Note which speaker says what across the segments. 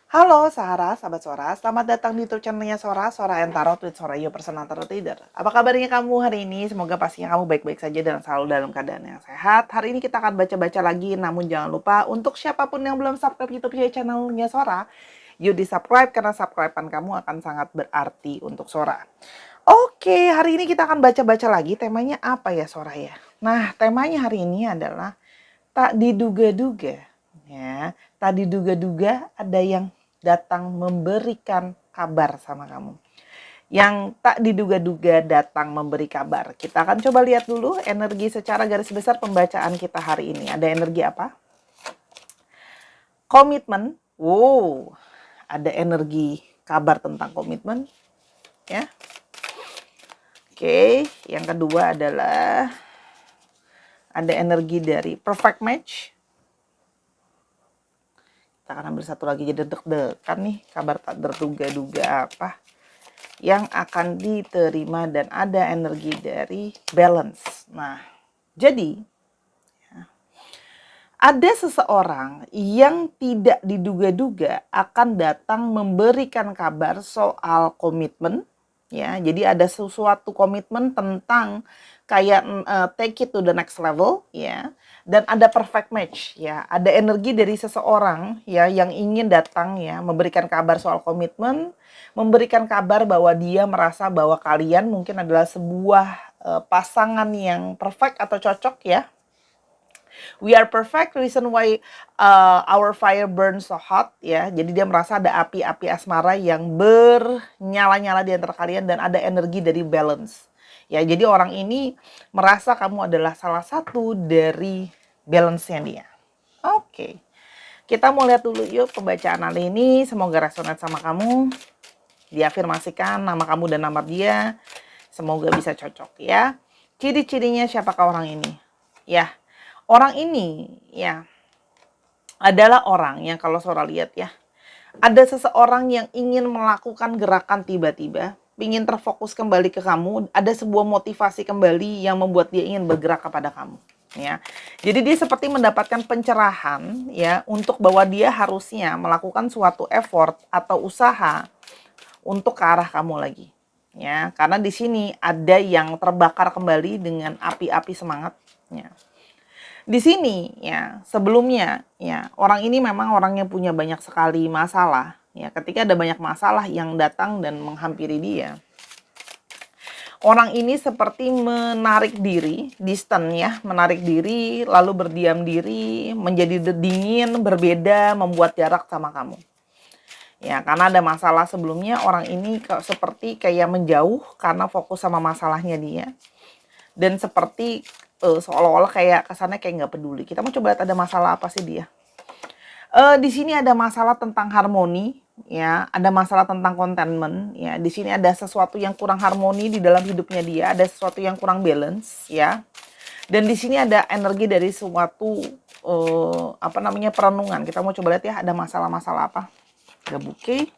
Speaker 1: Halo Sahara, sahabat Sora. Selamat datang di YouTube channelnya Sora, Sora and Tarot with Sora, your personal tarot reader. Apa kabarnya kamu hari ini? Semoga pastinya kamu baik-baik saja dan selalu dalam keadaan yang sehat. Hari ini kita akan baca-baca lagi, namun jangan lupa untuk siapapun yang belum subscribe YouTube channelnya Sora, yuk di subscribe karena subscribe-an kamu akan sangat berarti untuk Sora. Oke, hari ini kita akan baca-baca lagi. Temanya apa ya Sora ya? Nah, temanya hari ini adalah tak diduga-duga. Ya, tak diduga-duga ada yang datang memberikan kabar sama kamu. Yang tak diduga-duga datang memberi kabar. Kita akan coba lihat dulu energi secara garis besar pembacaan kita hari ini. Ada energi apa? Komitmen. Wow, ada energi kabar tentang komitmen. Ya. Oke, yang kedua adalah ada energi dari perfect match. Kita akan ambil satu lagi, jadi deg-degan nih, kabar tak terduga-duga apa yang akan diterima, dan ada energi dari balance. Nah, jadi ada seseorang yang tidak diduga-duga akan datang memberikan kabar soal komitmen, ya. Jadi ada sesuatu komitmen tentang kayak take it to the next level, ya. Dan ada perfect match, ya. Ada energi dari seseorang ya yang ingin datang ya memberikan kabar soal komitmen, memberikan kabar bahwa dia merasa bahwa kalian mungkin adalah sebuah pasangan yang perfect atau cocok ya. We are perfect, reason why our fire burns so hot ya. Jadi dia merasa ada api-api asmara yang bernyala-nyala di antara kalian dan ada energi dari balance. Ya, jadi orang ini merasa kamu adalah salah satu dari balance-nya dia. Oke. Kita mau lihat dulu yuk pembacaan kali ini, semoga resonate sama kamu. Diafirmasikan nama kamu dan nama dia. Semoga bisa cocok ya. Ciri-cirinya siapakah orang ini? Ya, orang ini ya adalah orang yang kalau Sora lihat ya, ada seseorang yang ingin melakukan gerakan tiba-tiba, ingin terfokus kembali ke kamu, ada sebuah motivasi kembali yang membuat dia ingin bergerak kepada kamu. Ya, jadi dia seperti mendapatkan pencerahan ya untuk bahwa dia harusnya melakukan suatu effort atau usaha untuk ke arah kamu lagi. Ya, karena di sini ada yang terbakar kembali dengan api-api semangatnya. Di sini ya, sebelumnya ya, orang ini memang orang yang punya banyak sekali masalah. Ya, ketika ada banyak masalah yang datang dan menghampiri dia, orang ini seperti menarik diri, distant ya, menarik diri, lalu berdiam diri, menjadi dingin, berbeda, membuat jarak sama kamu. Ya, karena ada masalah sebelumnya, orang ini seperti kayak menjauh karena fokus sama masalahnya dia. Dan seperti seolah-olah kayak kesannya kayak nggak peduli. Kita mau coba lihat ada masalah apa sih dia. Di sini ada masalah tentang harmoni, ya, ada masalah tentang contentment, ya. Di sini ada sesuatu yang kurang harmoni di dalam hidupnya dia, ada sesuatu yang kurang balance, ya. Dan di sini ada energi dari suatu apa namanya perenungan. Kita mau coba lihat ya, ada masalah-masalah apa. Ada bouquet,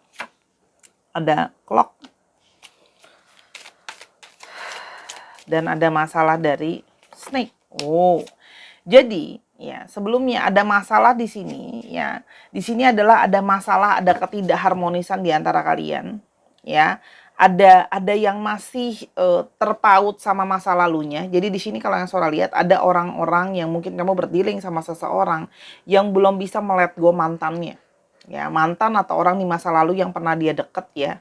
Speaker 1: ada clock, dan ada masalah dari snake. Oh, jadi ya sebelumnya ada masalah di sini ya. Di sini adalah ada masalah, ada ketidakharmonisan di antara kalian ya. Ada yang masih terpaut sama masa lalunya. Jadi di sini kalau yang Sora lihat ada orang-orang yang mungkin kamu berdealing sama seseorang yang belum bisa melet go mantannya. Ya, mantan atau orang di masa lalu yang pernah dia deket ya.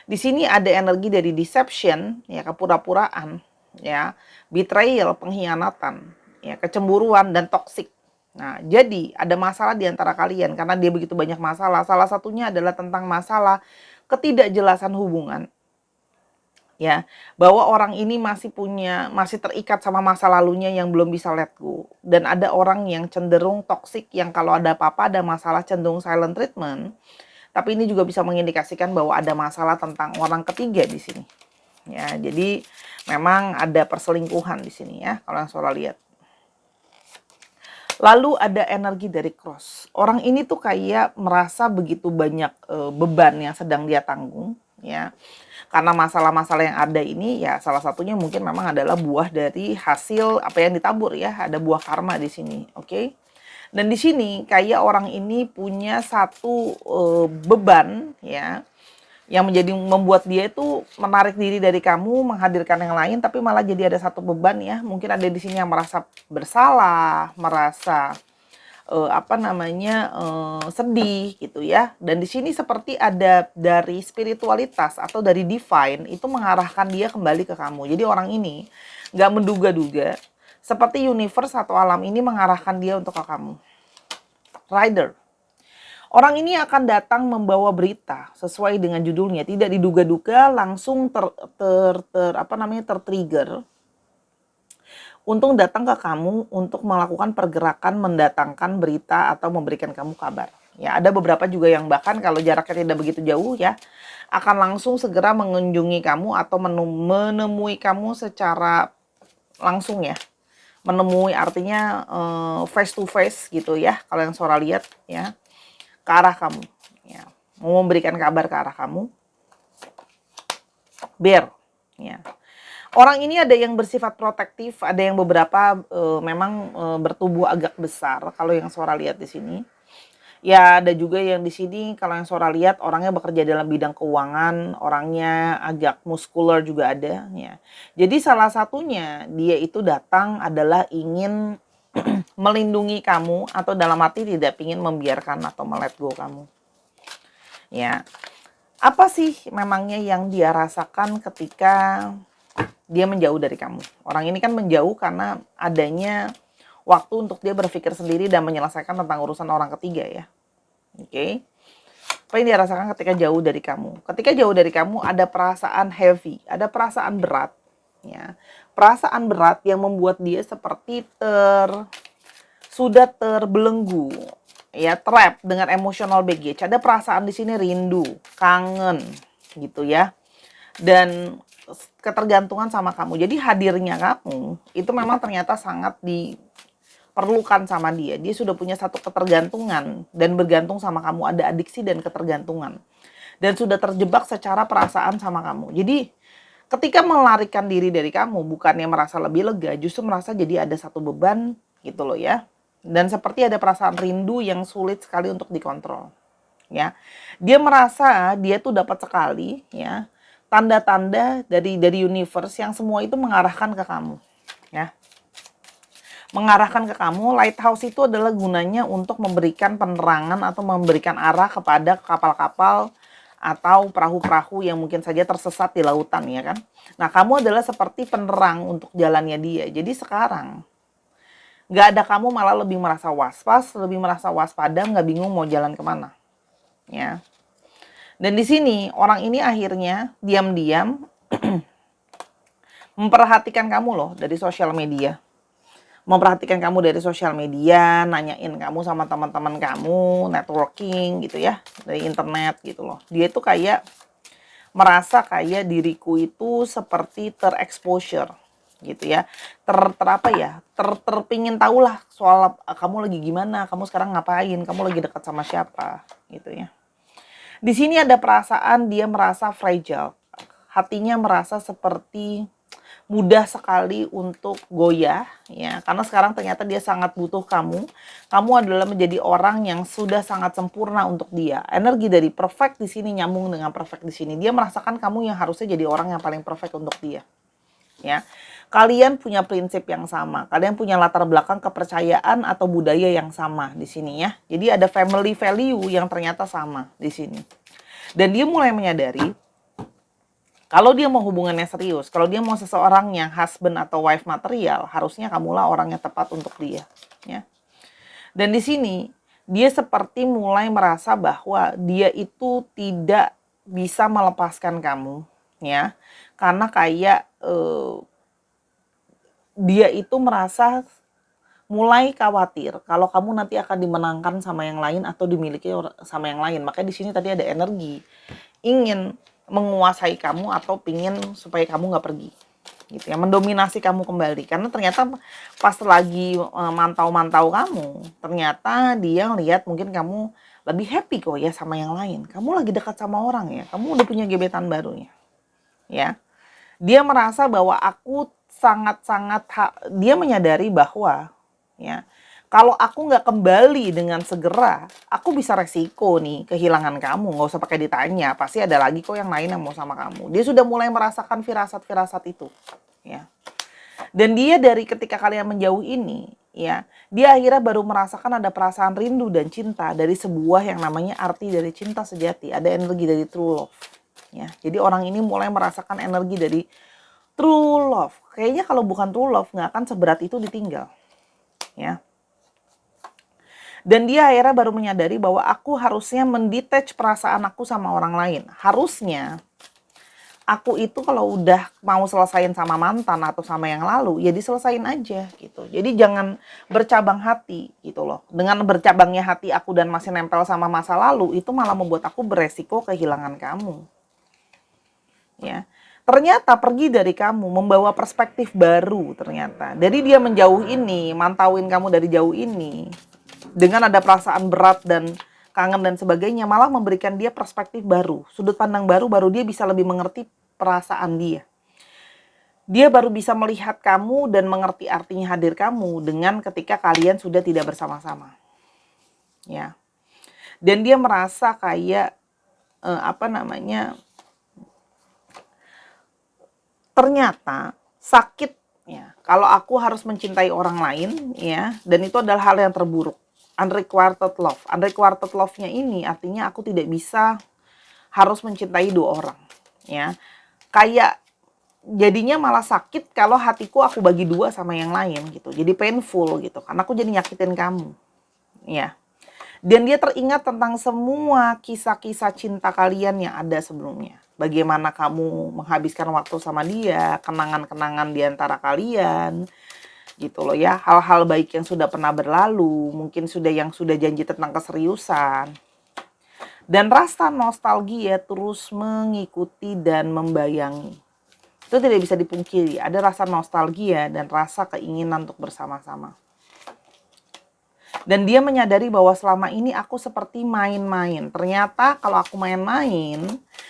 Speaker 1: Di sini ada energi dari deception, ya, kepura-puraan, ya, betrayal, pengkhianatan, ya, kecemburuan dan toksik. Nah, jadi ada masalah di antara kalian karena dia begitu banyak masalah. Salah satunya adalah tentang masalah ketidakjelasan hubungan. Ya, bahwa orang ini masih terikat sama masa lalunya yang belum bisa let go. Dan ada orang yang cenderung toksik yang kalau ada apa-apa, ada masalah cenderung silent treatment. Tapi ini juga bisa mengindikasikan bahwa ada masalah tentang orang ketiga di sini. Ya, jadi memang ada perselingkuhan di sini ya, kalau yang Sora lihat. Lalu ada energi dari cross. Orang ini tuh kayak merasa begitu banyak beban yang sedang dia tanggung, ya. Karena masalah-masalah yang ada ini ya salah satunya mungkin memang adalah buah dari hasil apa yang ditabur ya, ada buah karma di sini, oke? Dan di sini kayak orang ini punya satu beban ya, yang membuat dia itu menarik diri dari kamu, menghadirkan yang lain, tapi malah jadi ada satu beban ya. Mungkin ada di sini yang merasa bersalah, merasa sedih gitu ya. Dan di sini seperti ada dari spiritualitas atau dari divine itu mengarahkan dia kembali ke kamu. Jadi orang ini nggak menduga-duga, seperti universe atau alam ini mengarahkan dia untuk ke kamu. Rider. Orang ini akan datang membawa berita sesuai dengan judulnya, tidak diduga-duga langsung tertrigger untuk datang ke kamu untuk melakukan pergerakan mendatangkan berita atau memberikan kamu kabar. Ya, ada beberapa juga yang bahkan kalau jaraknya tidak begitu jauh ya, akan langsung segera mengunjungi kamu atau menemui kamu secara langsung ya. Menemui artinya face to face gitu ya, kalau yang Sora lihat ya, ke arah kamu ya, mau memberikan kabar ke arah kamu. Bear ya. Orang ini ada yang bersifat protektif, ada yang beberapa memang bertubuh agak besar kalau yang Sora lihat di sini. Ya, ada juga yang di sini kalau yang Sora lihat orangnya bekerja dalam bidang keuangan, orangnya agak muskular juga ada ya. Jadi salah satunya dia itu datang adalah ingin melindungi kamu atau dalam arti tidak ingin membiarkan atau melet go kamu. Ya. Apa sih memangnya yang dia rasakan ketika dia menjauh dari kamu? Orang ini kan menjauh karena adanya waktu untuk dia berpikir sendiri dan menyelesaikan tentang urusan orang ketiga ya. Oke. Apa yang dia rasakan ketika jauh dari kamu? Ketika jauh dari kamu ada perasaan heavy, ada perasaan berat ya. Perasaan berat yang membuat dia seperti sudah terbelenggu ya, trap dengan emotional baggage. Ada perasaan di sini rindu, kangen gitu ya. Dan ketergantungan sama kamu. Jadi hadirnya kamu itu memang ternyata sangat diperlukan sama dia. Dia sudah punya satu ketergantungan dan bergantung sama kamu, ada adiksi dan ketergantungan. Dan sudah terjebak secara perasaan sama kamu. Jadi ketika melarikan diri dari kamu, bukannya merasa lebih lega, justru merasa jadi ada satu beban gitu loh ya. Dan seperti ada perasaan rindu yang sulit sekali untuk dikontrol. Ya. Dia merasa dia tuh dapat sekali ya tanda-tanda dari universe yang semua itu mengarahkan ke kamu ya. Mengarahkan ke kamu. Lighthouse itu adalah gunanya untuk memberikan penerangan atau memberikan arah kepada kapal-kapal atau perahu-perahu yang mungkin saja tersesat di lautan ya kan. Nah, kamu adalah seperti penerang untuk jalannya dia. Jadi sekarang nggak ada kamu malah lebih merasa was-was, lebih merasa waspada, nggak bingung mau jalan kemana ya. Dan di sini orang ini akhirnya diam-diam memperhatikan kamu loh dari sosial media. Memperhatikan kamu dari sosial media, nanyain kamu sama teman-teman kamu, networking gitu ya, dari internet gitu loh. Dia itu kayak merasa kayak diriku itu seperti terexposure gitu ya. Terpingin tahu lah soal kamu lagi gimana, kamu sekarang ngapain, kamu lagi dekat sama siapa gitu ya. Di sini ada perasaan dia merasa fragile. Hatinya merasa seperti mudah sekali untuk goyah ya, karena sekarang ternyata dia sangat butuh kamu. Kamu adalah menjadi orang yang sudah sangat sempurna untuk dia. Energi dari perfect di sini nyambung dengan perfect di sini. Dia merasakan kamu yang harusnya jadi orang yang paling perfect untuk dia. Ya. Kalian punya prinsip yang sama. Kalian punya latar belakang kepercayaan atau budaya yang sama di sini ya. Jadi ada family value yang ternyata sama di sini. Dan dia mulai menyadari kalau dia mau hubungannya serius, kalau dia mau seseorang yang husband atau wife material, harusnya kamulah orang yang tepat untuk dia, ya. Dan di sini dia seperti mulai merasa bahwa dia itu tidak bisa melepaskan kamu, ya. Karena kayak dia itu merasa mulai khawatir kalau kamu nanti akan dimenangkan sama yang lain atau dimiliki sama yang lain. Makanya di sini tadi ada energi ingin menguasai kamu atau pingin supaya kamu nggak pergi gitu ya, mendominasi kamu kembali. Karena ternyata pas lagi mantau-mantau kamu, ternyata dia lihat mungkin kamu lebih happy kok ya sama yang lain, kamu lagi dekat sama orang ya, kamu udah punya gebetan barunya ya. Dia merasa bahwa aku sangat-sangat dia menyadari bahwa ya Kalau aku nggak kembali dengan segera, aku bisa resiko nih kehilangan kamu. Nggak usah pakai ditanya, pasti ada lagi kok yang lain yang mau sama kamu. Dia sudah mulai merasakan firasat-firasat itu, ya. Dan dia dari ketika kalian menjauh ini, ya, dia akhirnya baru merasakan ada perasaan rindu dan cinta dari sebuah yang namanya arti dari cinta sejati. Ada energi dari true love, ya. Jadi orang ini mulai merasakan energi dari true love. Kayaknya kalau bukan true love nggak akan seberat itu ditinggal, ya. Dan dia akhirnya baru menyadari bahwa aku harusnya mendetach perasaan aku sama orang lain. Harusnya aku itu kalau udah mau selesain sama mantan atau sama yang lalu, ya diselesain aja gitu. Jadi jangan bercabang hati gitu loh. Dengan bercabangnya hati aku dan masih nempel sama masa lalu, itu malah membuat aku beresiko kehilangan kamu. Ya. Ternyata pergi dari kamu membawa perspektif baru ternyata. Dari dia menjauh ini, mantauin kamu dari jauh ini, dengan ada perasaan berat dan kangen dan sebagainya, malah memberikan dia perspektif baru, sudut pandang baru, baru dia bisa lebih mengerti perasaan dia. Dia baru bisa melihat kamu dan mengerti artinya hadir kamu dengan ketika kalian sudah tidak bersama-sama. Ya. Dan dia merasa kayak ternyata sakit ya kalau aku harus mencintai orang lain, ya, dan itu adalah hal yang terburuk. Unrequited love. Unrequited love-nya ini artinya aku tidak bisa harus mencintai dua orang, ya. Kayak jadinya malah sakit kalau hatiku aku bagi dua sama yang lain gitu. Jadi painful gitu. Karena aku jadi nyakitin kamu, ya. Dan dia teringat tentang semua kisah-kisah cinta kalian yang ada sebelumnya. Bagaimana kamu menghabiskan waktu sama dia, kenangan-kenangan di antara kalian, gitu loh ya. Hal-hal baik yang sudah pernah berlalu, mungkin yang sudah janji tentang keseriusan. Dan rasa nostalgia terus mengikuti dan membayangi. Itu tidak bisa dipungkiri, ada rasa nostalgia dan rasa keinginan untuk bersama-sama. Dan dia menyadari bahwa selama ini aku seperti main-main. Ternyata kalau aku main-main,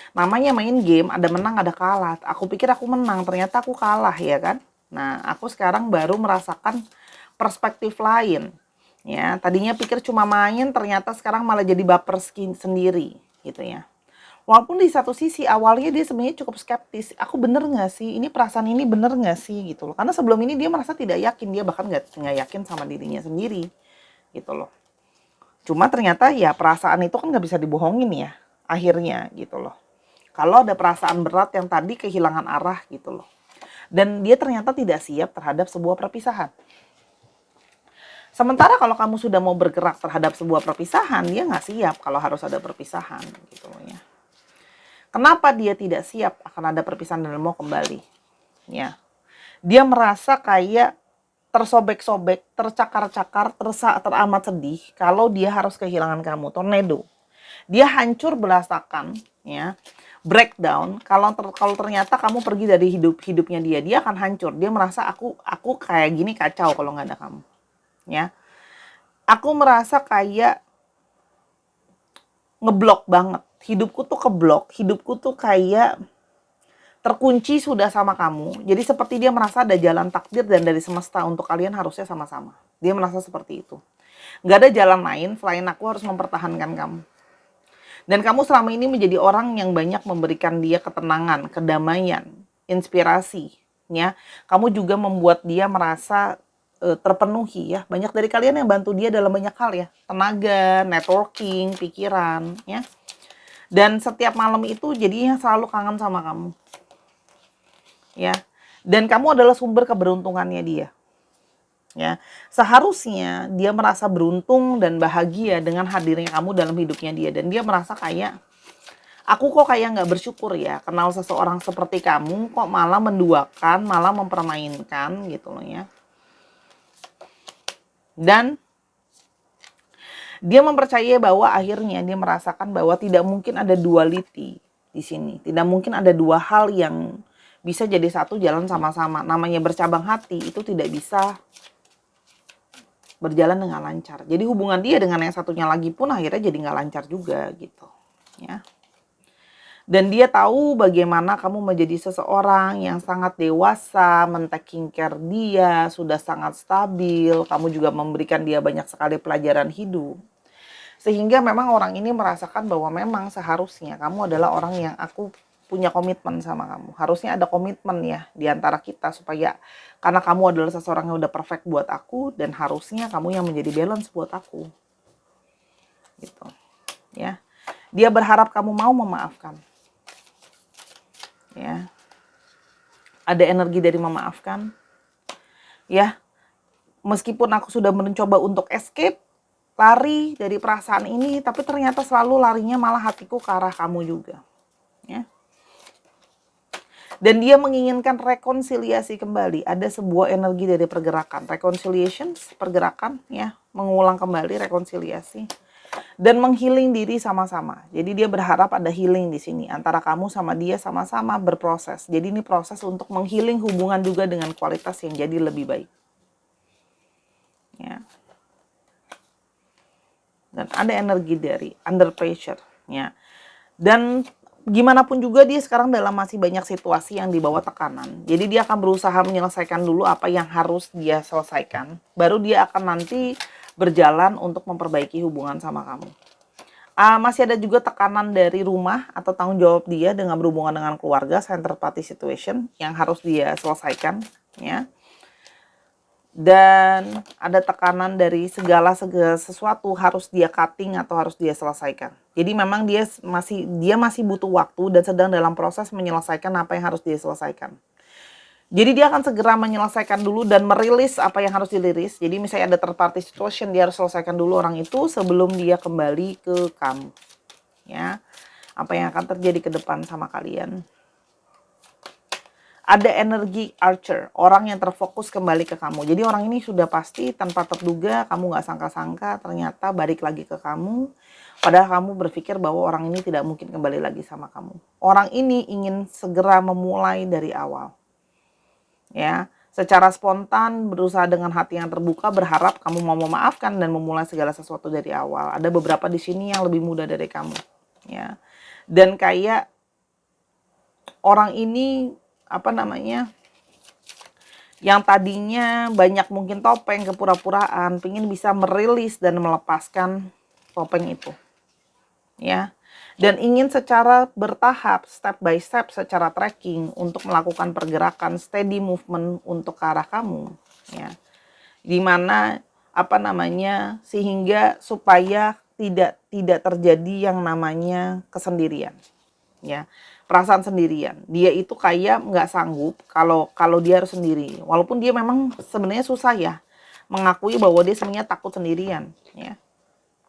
Speaker 1: namanya main game, ada menang ada kalah. Aku pikir aku menang, ternyata aku kalah, ya kan? Nah, aku sekarang baru merasakan perspektif lain. Ya, tadinya pikir cuma main, ternyata sekarang malah jadi baper sendiri, gitu ya. Walaupun di satu sisi awalnya dia sebenarnya cukup skeptis. Aku bener nggak sih? Ini perasaan ini bener nggak sih? Gitu loh. Karena sebelum ini dia merasa tidak yakin. Dia bahkan nggak yakin sama dirinya sendiri. Gitu loh. Cuma ternyata ya perasaan itu kan nggak bisa dibohongin ya. Akhirnya gitu loh. Kalau ada perasaan berat yang tadi kehilangan arah gitu loh. Dan dia ternyata tidak siap terhadap sebuah perpisahan. Sementara kalau kamu sudah mau bergerak terhadap sebuah perpisahan, dia nggak siap kalau harus ada perpisahan gitu loh ya. Kenapa dia tidak siap akan ada perpisahan dan mau kembali? Ya, dia merasa kayak tersobek-sobek, tercakar-cakar, teramat sedih kalau dia harus kehilangan kamu. Tornado. Dia hancur belasakan, ya, breakdown. Kalau ternyata kamu pergi dari hidupnya dia akan hancur. Dia merasa aku kayak gini kacau kalau nggak ada kamu, ya. Aku merasa kayak ngeblok banget. Hidupku tuh keblok, hidupku tuh kayak terkunci sudah sama kamu. Jadi seperti dia merasa ada jalan takdir dan dari semesta untuk kalian harusnya sama-sama. Dia merasa seperti itu. Gak ada jalan lain selain aku harus mempertahankan kamu. Dan kamu selama ini menjadi orang yang banyak memberikan dia ketenangan, kedamaian, inspirasi. Ya. Kamu juga membuat dia merasa terpenuhi ya. Banyak dari kalian yang bantu dia dalam banyak hal ya. Tenaga, networking, pikiran. Ya. Dan setiap malam itu jadinya selalu kangen sama kamu. Ya. Dan kamu adalah sumber keberuntungannya dia. Ya. Seharusnya dia merasa beruntung dan bahagia dengan hadirnya kamu dalam hidupnya dia. Dan dia merasa kayak, aku kok kayak nggak bersyukur ya kenal seseorang seperti kamu, kok malah menduakan, malah mempermainkan gitu loh ya. Dan dia mempercayai bahwa akhirnya dia merasakan bahwa tidak mungkin ada duality di sini. Tidak mungkin ada dua hal yang bisa jadi satu jalan sama-sama. Namanya bercabang hati itu tidak bisa berjalan dengan lancar. Jadi hubungan dia dengan yang satunya lagi pun akhirnya jadi nggak lancar juga gitu. Ya. Dan dia tahu bagaimana kamu menjadi seseorang yang sangat dewasa, men-taking care dia, sudah sangat stabil, kamu juga memberikan dia banyak sekali pelajaran hidup. Sehingga memang orang ini merasakan bahwa memang seharusnya kamu adalah orang yang aku punya komitmen sama kamu. Harusnya ada komitmen ya di antara kita supaya karena kamu adalah seseorang yang udah perfect buat aku dan harusnya kamu yang menjadi balance buat aku. Gitu. Ya. Dia berharap kamu mau memaafkan. Ya. Ada energi dari memaafkan. Ya. Meskipun aku sudah mencoba untuk escape, lari dari perasaan ini, tapi ternyata selalu larinya malah hatiku ke arah kamu juga. Ya. Dan dia menginginkan rekonsiliasi kembali. Ada sebuah energi dari pergerakan. Reconciliation, pergerakan, ya, mengulang kembali rekonsiliasi. Dan menghealing diri sama-sama. Jadi dia berharap ada healing di sini. Antara kamu sama dia sama-sama berproses. Jadi ini proses untuk menghealing hubungan juga dengan kualitas yang jadi lebih baik. Ya. Dan ada energi dari under pressure. Ya. Dan gimana pun juga dia sekarang dalam masih banyak situasi yang dibawa tekanan. Jadi dia akan berusaha menyelesaikan dulu apa yang harus dia selesaikan. Baru dia akan nanti berjalan untuk memperbaiki hubungan sama kamu. Masih ada juga tekanan dari rumah atau tanggung jawab dia dengan berhubungan dengan keluarga, center party situation yang harus dia selesaikan. Ya. Dan ada tekanan dari segala sesuatu harus dia cutting atau harus dia selesaikan. Jadi memang dia masih butuh waktu dan sedang dalam proses menyelesaikan apa yang harus dia selesaikan. Jadi dia akan segera menyelesaikan dulu dan merilis apa yang harus diliris. Jadi misalnya ada third party situation, dia harus selesaikan dulu orang itu sebelum dia kembali ke kamu. Ya. Apa yang akan terjadi ke depan sama kalian. Ada energi archer, orang yang terfokus kembali ke kamu. Jadi orang ini sudah pasti tanpa terduga, kamu gak sangka-sangka ternyata balik lagi ke kamu. Padahal kamu berpikir bahwa orang ini tidak mungkin kembali lagi sama kamu. Orang ini ingin segera memulai dari awal. Ya, secara spontan berusaha dengan hati yang terbuka berharap kamu mau memaafkan dan memulai segala sesuatu dari awal. Ada beberapa di sini yang lebih muda dari kamu. Ya. Dan kayak orang ini yang tadinya banyak mungkin topeng kepura-puraan, pengen bisa merilis dan melepaskan topeng itu. Ya. Dan ingin secara bertahap, step by step, secara tracking untuk melakukan pergerakan steady movement untuk ke arah kamu. Ya. Dimana sehingga supaya tidak terjadi yang namanya kesendirian. Ya, perasaan sendirian. Dia itu kayak nggak sanggup kalau dia harus sendiri. Walaupun dia memang sebenarnya susah ya mengakui bahwa dia sebenarnya takut sendirian, ya.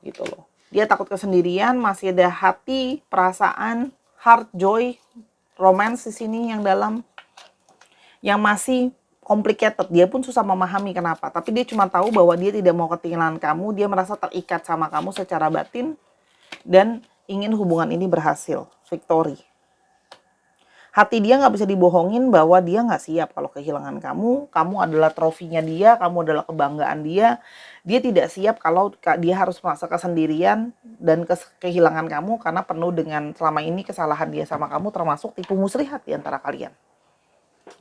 Speaker 1: Gitu loh. Dia takut kesendirian, masih ada hati, perasaan, heart, joy, romance di sini yang dalam yang masih complicated. Dia pun susah memahami kenapa, tapi dia cuma tahu bahwa dia tidak mau ketinggalan kamu, dia merasa terikat sama kamu secara batin dan ingin hubungan ini berhasil, victory. Hati dia nggak bisa dibohongin bahwa dia nggak siap kalau kehilangan kamu. Kamu adalah trofinya dia, kamu adalah kebanggaan dia. Dia tidak siap kalau dia harus merasa kesendirian dan kehilangan kamu karena penuh dengan selama ini kesalahan dia sama kamu termasuk tipu muslihat di antara kalian.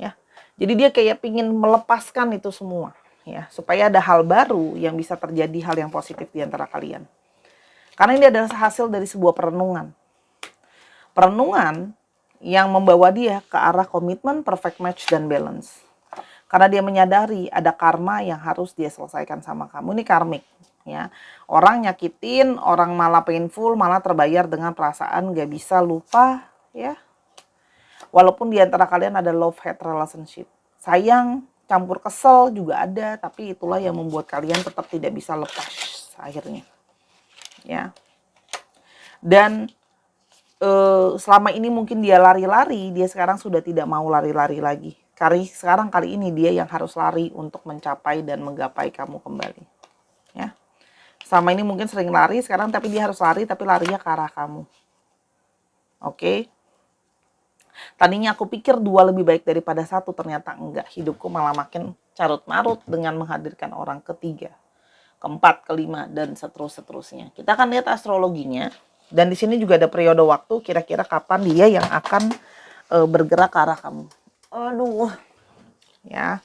Speaker 1: Ya, jadi dia kayak pingin melepaskan itu semua, ya, supaya ada hal baru yang bisa terjadi, hal yang positif di antara kalian. Karena ini adalah hasil dari sebuah perenungan. Perenungan yang membawa dia ke arah komitmen, perfect match, dan balance. Karena dia menyadari ada karma yang harus dia selesaikan sama kamu. Ini karmik. Ya. Orang nyakitin, orang malah painful, malah terbayar dengan perasaan gak bisa lupa. Ya. Walaupun di antara kalian ada love-hate relationship. Sayang, campur kesel juga ada, tapi itulah yang membuat kalian tetap tidak bisa lepas akhirnya. Ya. Dan selama ini mungkin dia lari-lari, dia sekarang sudah tidak mau lari-lari lagi. Kali ini dia yang harus lari untuk mencapai dan menggapai kamu kembali. Ya. Selama ini mungkin sering lari, sekarang tapi dia harus lari, tapi larinya ke arah kamu. Oke. Tadinya aku pikir 2 lebih baik daripada 1, ternyata enggak. Hidupku malah makin carut-marut dengan menghadirkan orang ketiga, keempat, kelima, dan seterusnya. Kita akan lihat astrologinya. Dan di sini juga ada periode waktu kira-kira kapan dia yang akan bergerak ke arah kamu. Aduh, ya.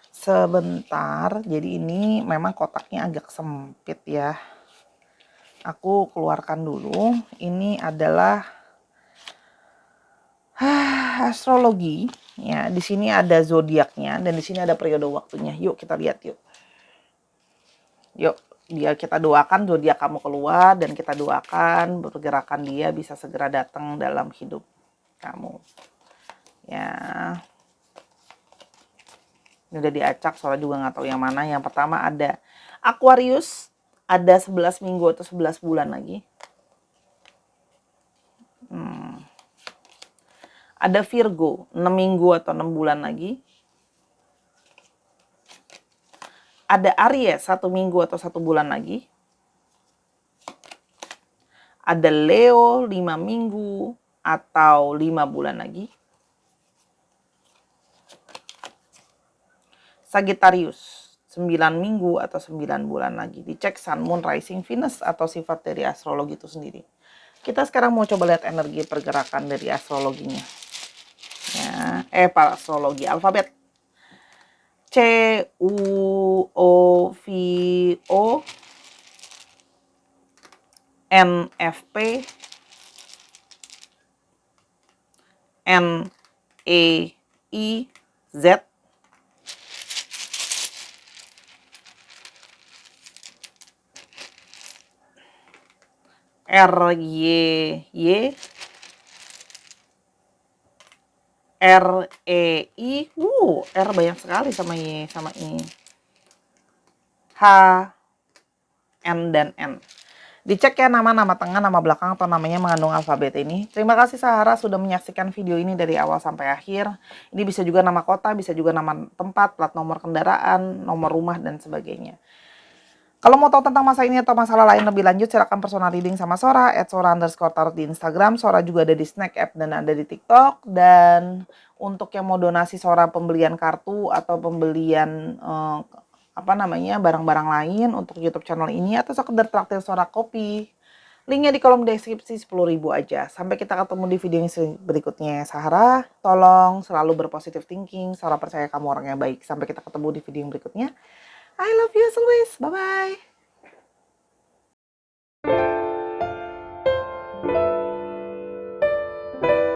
Speaker 1: Sebentar. Jadi ini memang kotaknya agak sempit ya. Aku keluarkan dulu. Ini adalah astrologi. Ya, di sini ada zodiaknya dan di sini ada periode waktunya. Yuk kita lihat yuk. Yuk, biar kita doakan zodiak kamu keluar dan kita doakan pergerakan dia bisa segera datang dalam hidup kamu. Ya. Ini udah diacak, soalnya juga nggak tahu yang mana. Yang pertama ada Aquarius, ada 11 minggu atau 11 bulan lagi. Ada Virgo, 6 minggu atau 6 bulan lagi. Ada Aries, 1 minggu atau 1 bulan lagi. Ada Leo, 5 minggu atau 5 bulan lagi. Sagittarius, 9 minggu atau 9 bulan lagi. Dicek Sun, Moon, Rising, Venus atau sifat dari astrologi itu sendiri. Kita sekarang mau coba lihat energi pergerakan dari astrologinya. Ya, astrologi alfabet. C, U, O, V, O, N, F, P, N, E, I, Z, R, Y, R, E, I, R banyak sekali sama Y, sama I, H, N, dan N. Dicek ya nama-nama tengah, nama belakang, atau namanya mengandung alfabet ini. Terima kasih Sahara sudah menyaksikan video ini dari awal sampai akhir. Ini bisa juga nama kota, bisa juga nama tempat, plat nomor kendaraan, nomor rumah, dan sebagainya. Kalau mau tahu tentang masalah ini atau masalah lain lebih lanjut, silakan personal reading sama Sora, @sora_tarot di Instagram. Sora juga ada di Snack App dan ada di TikTok. Dan untuk yang mau donasi Sora pembelian kartu atau pembelian barang-barang lain untuk YouTube channel ini atau sekedar traktir Sora kopi, linknya di kolom deskripsi, 10.000 aja. Sampai kita ketemu di video yang berikutnya. Sahara, tolong selalu berpositif thinking. Sora percaya kamu orang yang baik. Sampai kita ketemu di video yang berikutnya. I love you as always. Bye-bye.